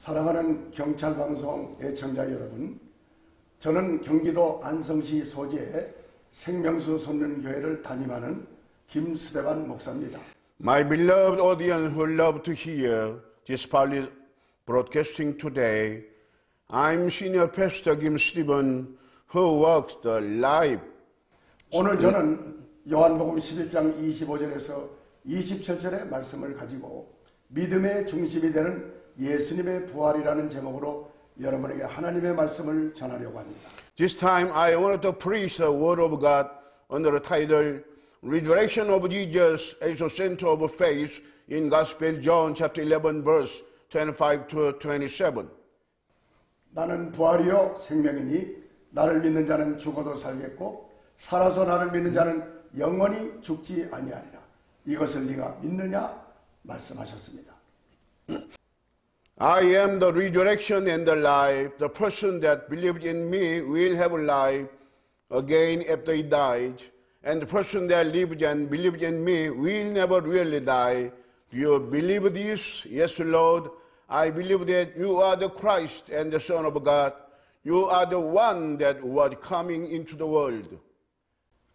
사랑하는 경찰방송 애청자 여러분, 저는 경기도 안성시 소재의 생명수 선륜교회를 담임하는 김수대관 목사입니다. My beloved audience who love to hear this public broadcasting today, I'm Senior Pastor Kim Stephen, who works the live. 오늘 저는 요한복음 11장 25절에서 27절의 말씀을 가지고 믿음의 중심이 되는 예수님의 부활이라는 제목으로 여러분에게 하나님의 말씀을 전하려고 합니다. This time I wanted to preach the Word of God under the title Resurrection of Jesus as the Center of Faith in Gospel John chapter 11 verse 25 to 27. 나는 부활이요 생명이니 나를 믿는 자는 죽어도 살겠고 살아서 나를 믿는 자는 영원히 죽지 아니하리라. 이것을 네가 믿느냐 말씀하셨습니다. I am the resurrection and the life. The person that believes in me will have life again after he died. And the person that lives and believes in me will never really die. Do you believe this? Yes, Lord. I believe that you are the Christ and the Son of God. You are the one that was coming into the world.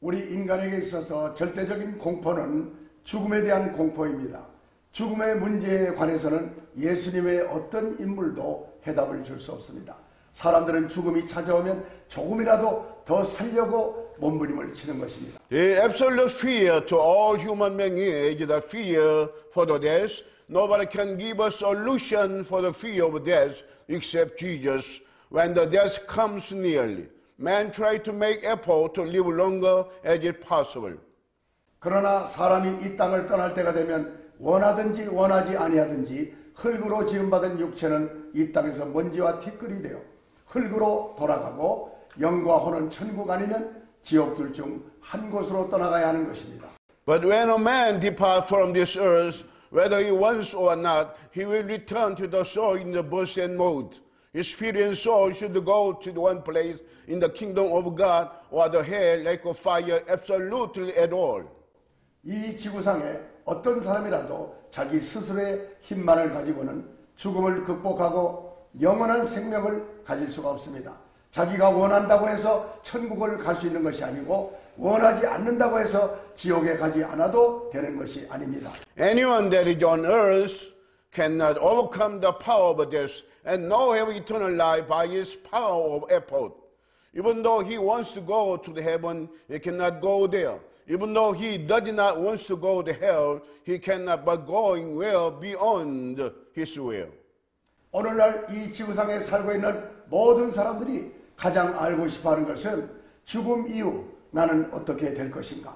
우리 인간에게 있어서 절대적인 공포는 죽음에 대한 공포입니다. 죽음의 문제에 관해서는 예수님의 어떤 인물도 해답을 줄 수 없습니다. 사람들은 죽음이 찾아오면 조금이라도 더 살려고 몸부림을 치는 것입니다. The absolute fear to all human beings is the fear for the death. Nobody can give a solution for the fear of death except Jesus. When the death comes nearly, man tries to make effort to live longer as is possible. 그러나 사람이 이 땅을 떠날 때가 되면 원하든지 원하지 아니하든지 흙으로 지음받은 육체는 이 땅에서 먼지와 티끌이 되어 흙으로 돌아가고 영과 혼은 천국 아니면 지옥들 중 한 곳으로 떠나가야 하는 것입니다. But when a man departs from this earth, whether he wants or not, he will return to the soil in the birth and mold. His spirit and soul should go to one place in the kingdom of God or the hell like a fire absolutely at all. 이 지구상에 어떤 사람이라도 자기 스스로의 힘만을 가지고는 죽음을 극복하고 영원한 생명을 가질 수가 없습니다. 자기가 원한다고 해서 천국을 갈 수 있는 것이 아니고 원하지 않는다고 해서 지옥에 가지 않아도 되는 것이 아닙니다. Anyone that is on earth cannot overcome the power of death and know have eternal life by his power of effort. Even though he wants to go to the heaven, he cannot go there. Even though he does not want to go to hell, he cannot but going well beyond his will. 오늘날 이 지구상에 살고 있는 모든 사람들이 가장 알고 싶어하는 것은 죽음 이후 나는 어떻게 될 것인가?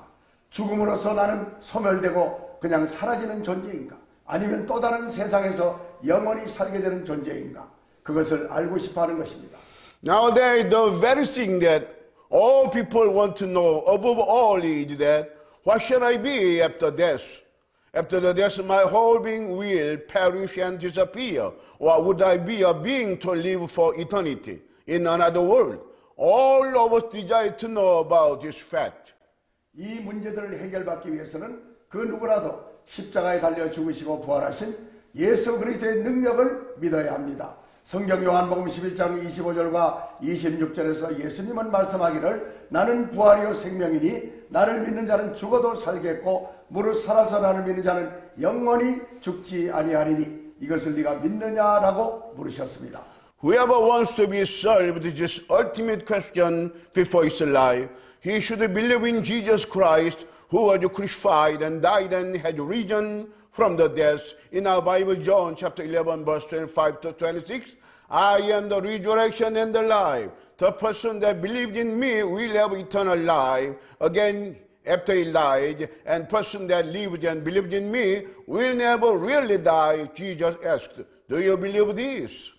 죽음으로써 나는 소멸되고 그냥 사라지는 존재인가? 아니면 또 다른 세상에서 영원히 살게 되는 존재인가? 그것을 알고 싶어하는 것입니다. Nowadays, the very thing that all people want to know above all is that what shall I be after death? After the death, my whole being will perish and disappear. Or would I be a being to live for eternity in another world? All of us desire to know about this fact. 이 문제들을 해결받기 위해서는 그 누구라도 십자가에 달려 죽으시고 부활하신 예수 그리스도의 능력을 믿어야 합니다. 성경 요한복음 11장 25절과 26절에서 예수님은 말씀하기를 나는 부활이요 생명이니 나를 믿는 자는 죽어도 살겠고 무릇 살아서 나를 믿는 자는 영원히 죽지 아니하리니 이것을 네가 믿느냐라고 물으셨습니다. Whoever wants to be served this ultimate question before his life, he should believe in Jesus Christ who was crucified and died and had risen from the dead. In our Bible, John chapter 11, verse 25 to 26, I am the resurrection and the life. The person that believed in me will have eternal life again after he died, and person that lived and believed in me will never really die. Jesus asked, do you believe this?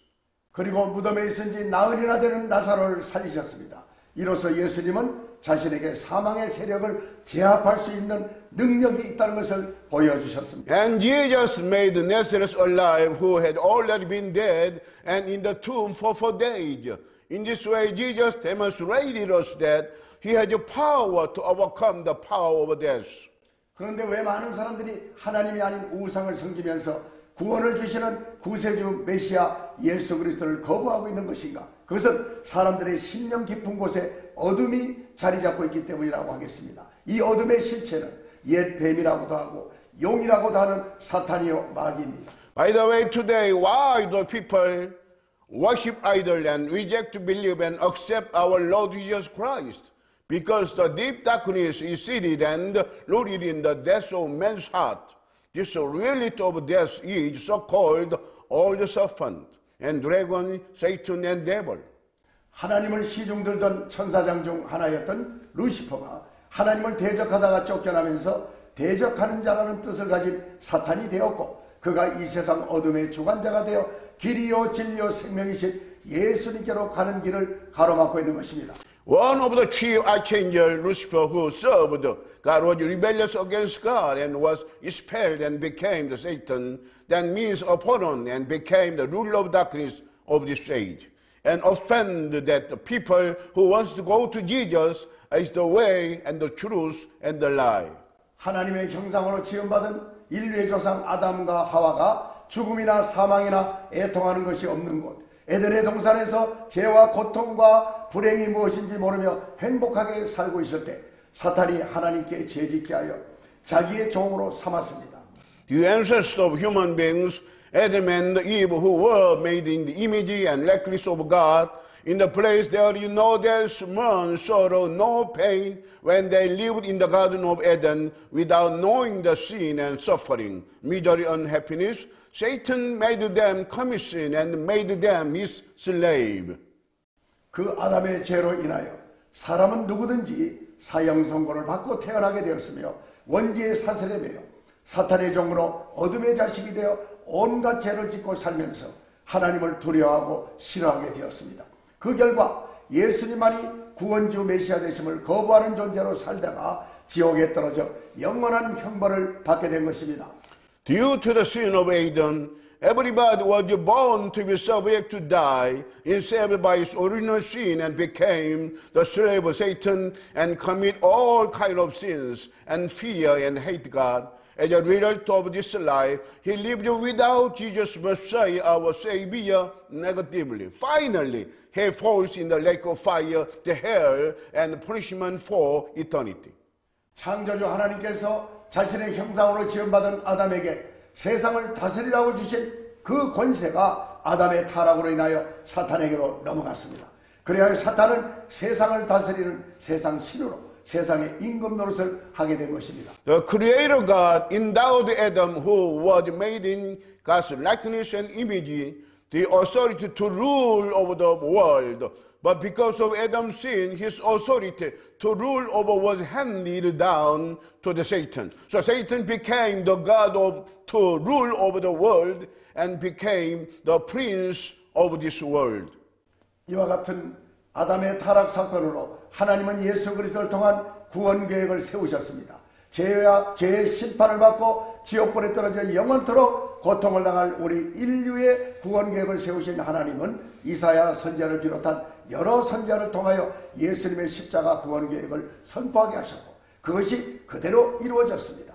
그리고 무덤에 있은 지 나흘이나 되는 나사로를 살리셨습니다. 이로써 예수님은 자신에게 사망의 세력을 제압할 수 있는 능력이 있다는 것을 보여주셨습니다. And Jesus made Lazarus alive who had already been dead and in the tomb for 4 days. In this way, Jesus demonstrated us that he had the power to overcome the power of death. 그런데 왜 많은 사람들이 하나님이 아닌 우상을 섬기면서 구원을 주시는 구세주 메시아 예수 그리스도를 거부하고 있는 것인가? 그것은 사람들의 심령 깊은 곳에 어둠이 자리 잡고 있기 때문이라고 하겠습니다. 이 어둠의 실체는 옛 뱀이라고도 하고 용이라고도 하는 사탄이요 마귀입니다. By the way, today, why do people worship idol and reject to believe and accept our Lord Jesus Christ? Because the deep darkness is seated and rooted in the depths of man's heart. This reality of death is so-called old serpent and dragon, Satan and devil. 하나님을 시중들던 천사장 중 하나였던 루시퍼가 하나님을 대적하다가 쫓겨나면서 대적하는 자라는 뜻을 가진 사탄이 되었고, 그가 이 세상 어둠의 주관자가 되어 길이요 진리요 생명이신 예수님께로 가는 길을 가로막고 있는 것입니다. One of the chief archangel, Lucifer, who served God, was rebellious against God and was expelled and became the Satan, that means opponent, and became the ruler of darkness of this age, and offended that the people who wants to go to Jesus is the way and the truth and the life. 하나님의 형상으로 지음받은 인류의 조상 아담과 하와가 죽음이나 사망이나 애통하는 것이 없는 곳 에덴의 동산에서 죄와 고통과 불행이 무엇인지 모르며 행복하게 살고 있을 때 사탄이 하나님께 죄짓게 하여 자기의 종으로 삼았습니다. The ancestors of human beings, Adam and Eve, who were made in the image and likeness of God, in the place there is no death, mourn, sorrow, no pain, when they lived in the Garden of Eden without knowing the sin and suffering, misery and unhappiness, Satan made them commit sin and made them his slave. 그 아담의 죄로 인하여 사람은 누구든지 사형 선고를 받고 태어나게 되었으며 원죄의 사슬에 매여 사탄의 종으로 어둠의 자식이 되어 온갖 죄를 짓고 살면서 하나님을 두려워하고 싫어하게 되었습니다. 그 결과 예수님만이 구원주 메시아 되심을 거부하는 존재로 살다가 지옥에 떨어져 영원한 형벌을 받게 된 것입니다. Due to the sin of Adam, everybody was born to be subject to die, enslaved by his original sin, and became the slave of Satan and commit all kind of sins and fear and hate God. As a result of this life, he lived without Jesus Messiah, our Savior, negatively. Finally, he falls in the lake of fire, the hell, and punishment for eternity. 창조주 하나님께서 자신의 형상으로 지음받은 아담에게 세상을 다스리라고 주신 그 권세가 아담의 타락으로 인하여 사탄에게로 넘어갔습니다. 그래야 사탄은 세상을 다스리는 세상 신으로 세상의 임금 노릇을 하게 된 것입니다. The Creator God endowed Adam, who was made in God's likeness and image, the authority to rule over the world. But because of Adam's sin, his authority to rule over was handed down to the Satan. So Satan became the God to rule over the world and became the prince of this world. 이와 같은 아담의 타락 사건으로 하나님은 예수 그리스도를 통한 구원 계획을 세우셨습니다. 죄의 심판을 받고 지옥불에 떨어져 영원토록 고통을 당할 우리 인류의 구원 계획을 세우신 하나님은 이사야 선지자를 비롯한 여러 선지자를 통하여 예수님의 십자가 구원 계획을 선포하게 하셨고 그것이 그대로 이루어졌습니다.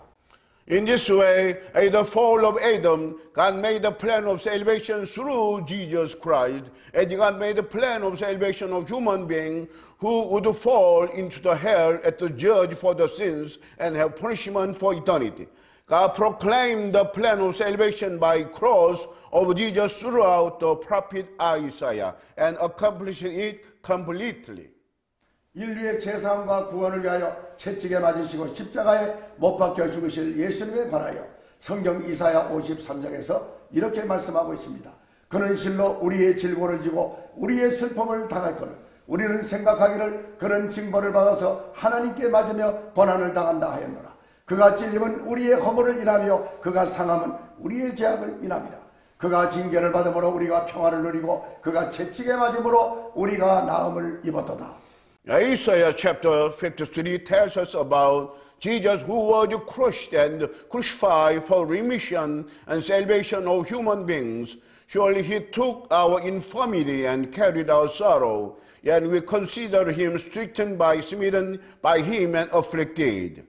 In this way, at the fall of Adam, God made the plan of salvation through Jesus Christ, and God made the plan of salvation of human beings who would fall into the hell at the judge for the sins and have punishment for eternity. God proclaimed the plan of salvation by cross of Jesus throughout the prophet Isaiah and accomplished it completely. 인류의 죄사함과 구원을 위하여 채찍에 맞으시고 십자가에 못 박혀 죽으실 예수님에 관하여 성경 이사야 53장에서 이렇게 말씀하고 있습니다. 그는 실로 우리의 질고를 지고 우리의 슬픔을 당했거늘 우리는 생각하기를 그는 징벌을 받아서 하나님께 맞으며 고난을 당한다 하였노라. 그가 찔림은 우리의 허물을 인하며 그가 상함은 우리의 죄악을 인함이라. 그가 징계를 받음으로 우리가 평화를 누리고 그가 채찍에 맞음으로 우리가 나음을 입었도다. Isaiah chapter 53 tells us about Jesus who was crushed and crucified for remission and salvation of human beings. Surely he took our infirmity and carried our sorrow, yet we consider him stricken by smitten by him and afflicted.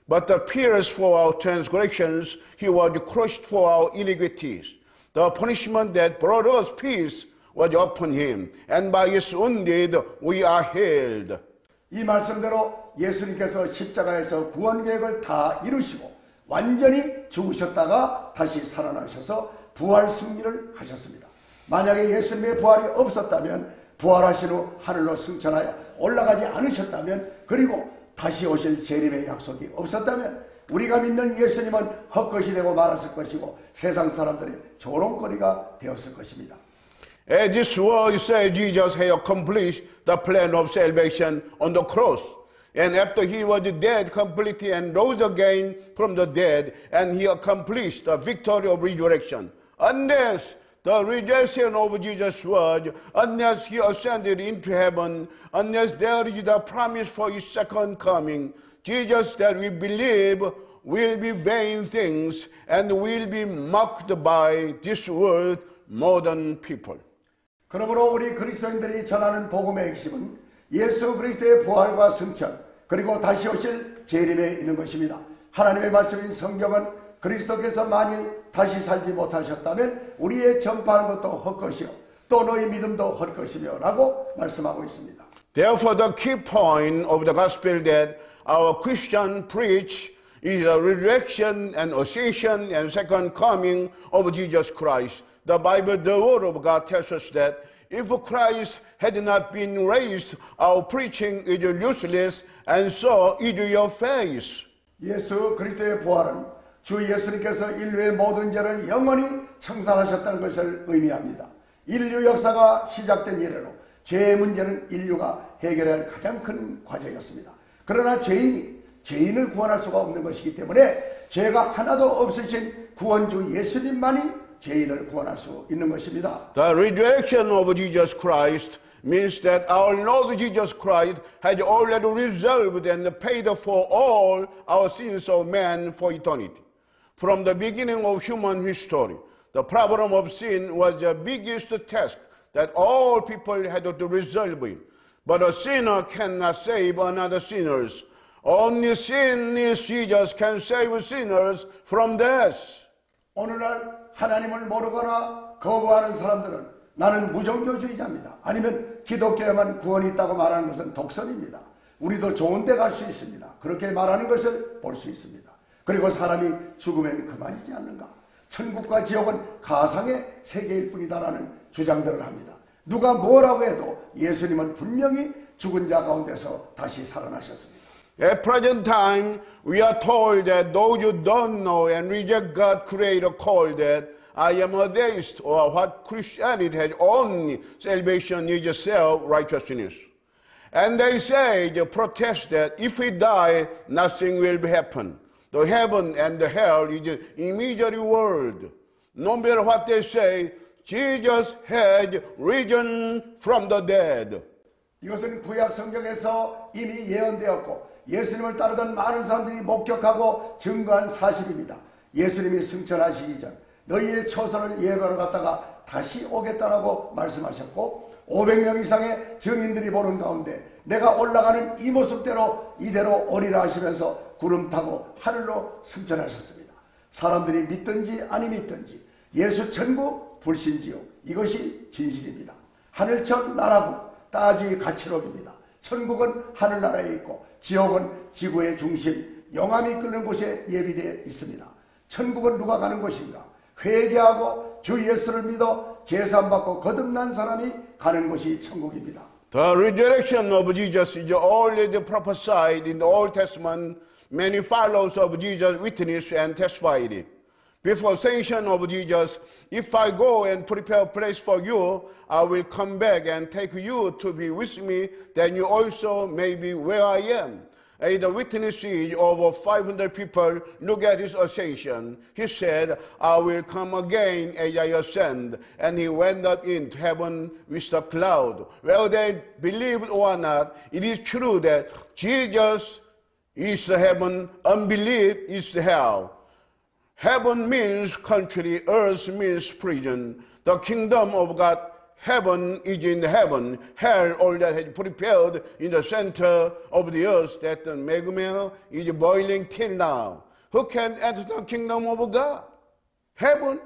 But the pierced for our transgressions, he was crushed for our iniquities. The punishment that brought us peace was upon him, and by his wounded we are healed. 이 말씀대로 예수님께서 십자가에서 구원 계획을 다 이루시고 완전히 죽으셨다가 다시 살아나셔서 부활 승리를 하셨습니다. 만약에 예수님의 부활이 없었다면, 부활하신 후 하늘로 승천하여 올라가지 않으셨다면, 그리고 다시 오실 재림의 약속이 없었다면 우리가 믿는 예수님은 헛것이 되고 말았을 것이고 세상 사람들의 조롱거리가 되었을 것입니다. As this word says, Jesus had accomplished the plan of salvation on the cross. And after he was dead completely and rose again from the dead, and he accomplished the victory of resurrection. Unless the resurrection of Jesus was, unless he ascended into heaven, unless there is the promise for his second coming, Jesus that we believe will be vain things and will be mocked by this world modern people. 그러므로 우리 그리스도인들이 전하는 복음의 핵심은 예수 그리스도의 부활과 승천, 그리고 다시 오실 재림에 있는 것입니다. 하나님의 말씀인 성경은 그리스도께서 만일 다시 살지 못하셨다면 우리의 전파하는 것도 헛것이요 또 너희 믿음도 헛것이며 라고 말씀하고 있습니다. Therefore the key point of the gospel that our Christian preach is the resurrection and ascension and second coming of Jesus Christ. The Bible, the Word of God tells us that if Christ had not been raised, our preaching is useless, and so is your faith. 예수 그리스도의 부활은 주 예수님께서 인류의 모든 죄를 영원히 청산하셨다는 것을 의미합니다. 인류 역사가 시작된 이래로 죄의 문제는 인류가 해결해야 할 가장 큰 과제였습니다. 그러나 죄인을 구원할 수가 없는 것이기 때문에 죄가 하나도 없으신 구원주 예수님만이 죄인을 구원할 수 있는 것입니다. The resurrection of Jesus Christ means that our Lord Jesus Christ has already resolved and paid for all our sins of man for eternity. From the beginning of human history, the problem of sin was the biggest task that all people had to resolve with. But a sinner cannot save another sinners. Only sinless Jesus can save sinners from death. 오늘날 하나님을 모르거나 거부하는 사람들은 나는 무종교주의자입니다. 아니면 기독교에만 구원이 있다고 말하는 것은 독선입니다. 우리도 좋은 데 갈 수 있습니다. 그렇게 말하는 것을 볼 수 있습니다. 그리고 사람이 죽으면 그만이지 않는가? 천국과 지옥은 가상의 세계일 뿐이다라는 주장들을 합니다. 누가 뭐라고 해도 예수님은 분명히 죽은 자 가운데서 다시 살아나셨습니다. At present time, we are told that those who don't know and reject God Creator call that I am a deist, or what Christianity has only salvation is self-righteousness. And they say, they protest that if we die, nothing will happen. The heaven and the hell is an imaginary world. No matter what they say, Jesus had risen from the dead. 이것은 구약 성경에서 이미 예언되었고 예수님을 따르던 많은 사람들이 목격하고 증거한 사실입니다. 예수님이 승천하시기 전 너희의 처소를 예배하러 갔다가 다시 오겠다라고 말씀하셨고 500명 이상의 증인들이 보는 가운데 내가 올라가는 이 모습대로 이대로 오리라 하시면서 구름 타고 하늘로 승천하셨습니다. 사람들이 믿든지 아니 믿든지 예수 천국 불신지옥 이것이 진실입니다. 하늘천 나라군 따지 가치록입니다. 천국은 하늘나라에 있고 지옥은 지구의 중심 영암이 끓는 곳에 예비되어 있습니다. 천국은 누가 가는 곳인가? 회개하고 주 예수를 믿어 제사받고 거듭난 사람이 가는 곳이 천국입니다. The resurrection of Jesus is already prophesied in the Old Testament. Many followers of Jesus witnessed and testified it. Before ascension of Jesus, if I go and prepare a place for you, I will come back and take you to be with me, then you also may be where I am. And the witnesses, over 500 people, look at his ascension. He said, I will come again as I ascend. And he went up into heaven with the cloud. Whether they believed or not, it is true that Jesus is the heaven, unbelief is the hell. Heaven means country, earth means prison. The kingdom of God heaven is in heaven, hell all that has prepared in the center of the earth, that the magma is boiling till now. Who can enter the kingdom of God? Heaven.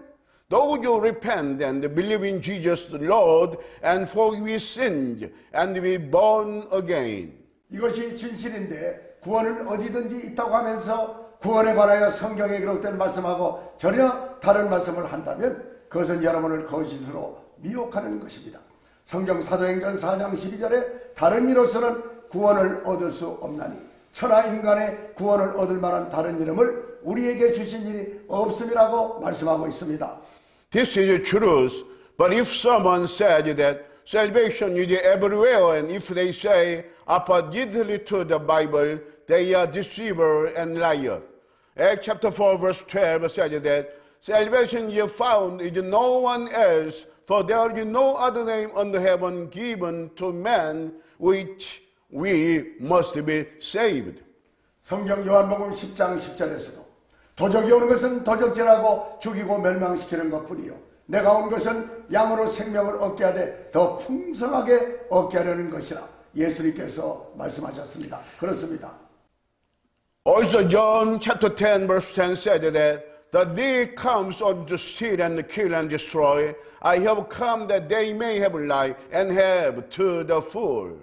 Those who repent and believe in Jesus the Lord and forgive sins and be born again. 이것이 진실인데 구원은 어디든지 있다고 하면서 구원에 관하여 성경에 기록된 말씀하고 전혀 다른 말씀을 한다면 그것은 여러분을 거짓으로 미혹하는 것입니다. 성경 사도행전 4장 12절에 다른 이로서는 구원을 얻을 수 없나니 천하 인간의 구원을 얻을 만한 다른 이름을 우리에게 주신 일이 없음이라고 말씀하고 있습니다. This is the truth, but if someone said that salvation is everywhere, and if they say oppositely to the Bible, they are deceiver and liar. Acts chapter 4 verse 12 says that salvation is found in no one else, for there is no other name under heaven given to man which we must be saved. 성경 요한복음 10장 10절에서도 도적이 오는 것은 도적질하고 죽이고 멸망시키는 것뿐이요 내가 온 것은 양으로 생명을 얻게 하되 더 풍성하게 얻게 하려는 것이라 예수님께서 말씀하셨습니다. 그렇습니다. Also John chapter 10 verse 10 said that the thief comes on to steal and kill and destroy. I have come that they may have life and have to the full.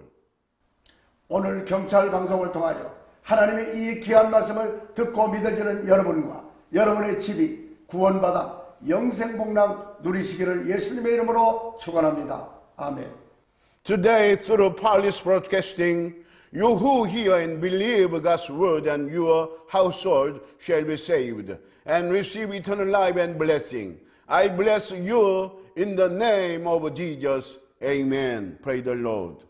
오늘 경찰 방송을 통하여 하나님의 이 귀한 말씀을 듣고 믿어지는 여러분과 여러분의 집이 구원받아 영생복락 누리시기를 예수님의 이름으로 축원합니다. 아멘. Today through Polish Broadcasting, you who hear and believe God's word and your household shall be saved and receive eternal life and blessing. I bless you in the name of Jesus. Amen. Praise the Lord.